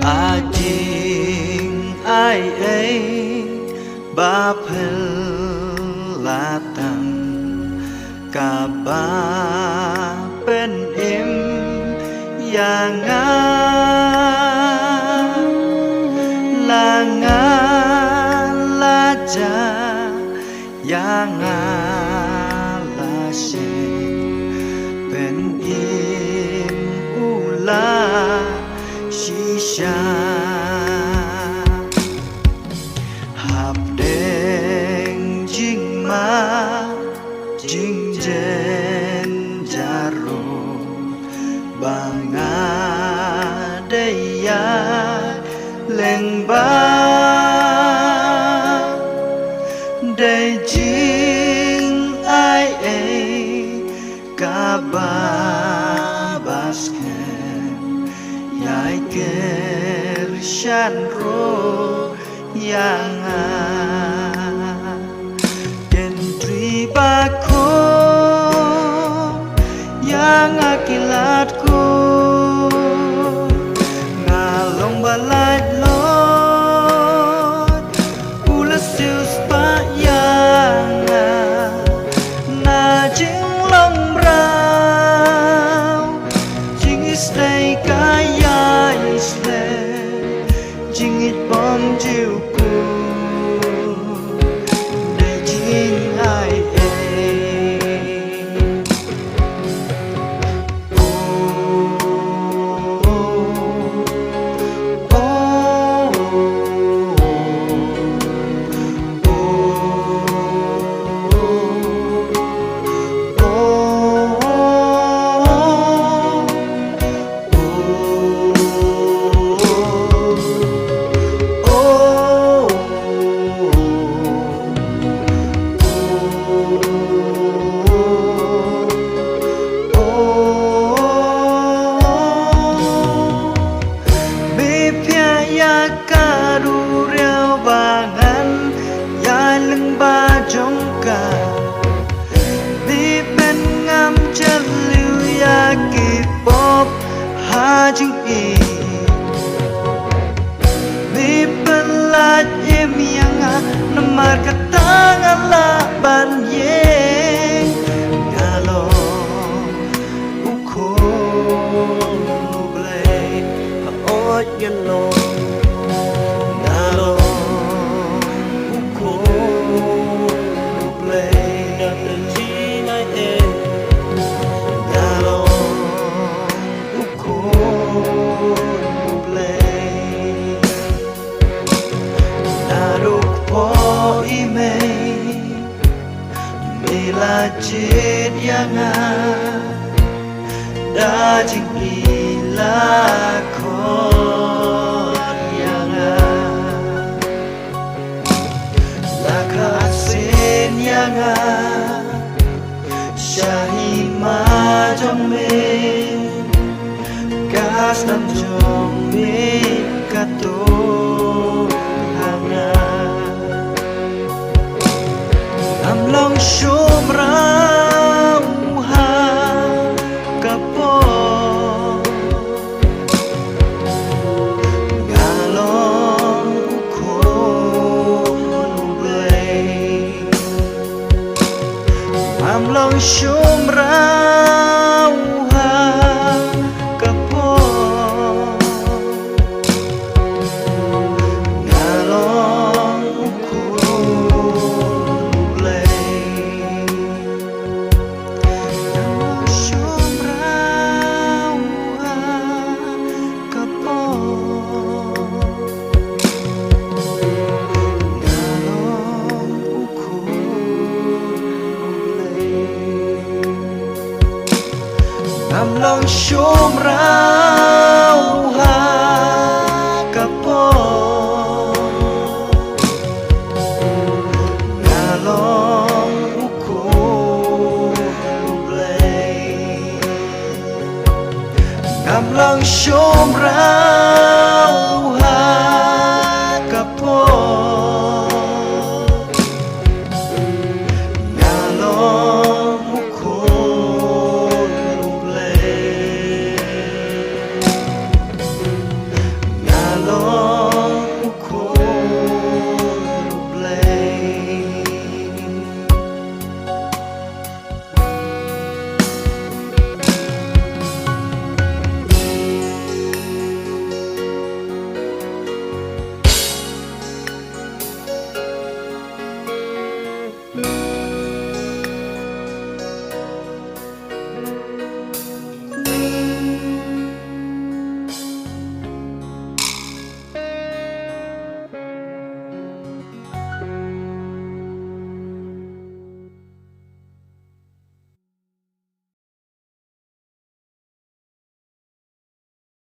Ajing ai ấy ba phel la tam cả ba bên em nga la cha nga la she bên em la shisha hạp đen jing ma jing jen jaro banga đây ya lên ba đây jing ai ấy cả ba basket yai ker shanro yang kendri bako yang akilatku ngalong balai lot ulasus pa yang na jing long brau jing stay kaya jing it bom chiu ku để jing ai jing e ni pelat em yang namar katang ala ban ye ngalo uko ble ot yelo ngalo uko ble la chết yang đã chính là con yang là khát sen yang shahi ma trong mình cả năm trong mình cả tôi hàng am long shom rau ha kapo galong ko blay am long shom rau ha kapo am long shom rau ha kapo ngalong uko blay am long shom rau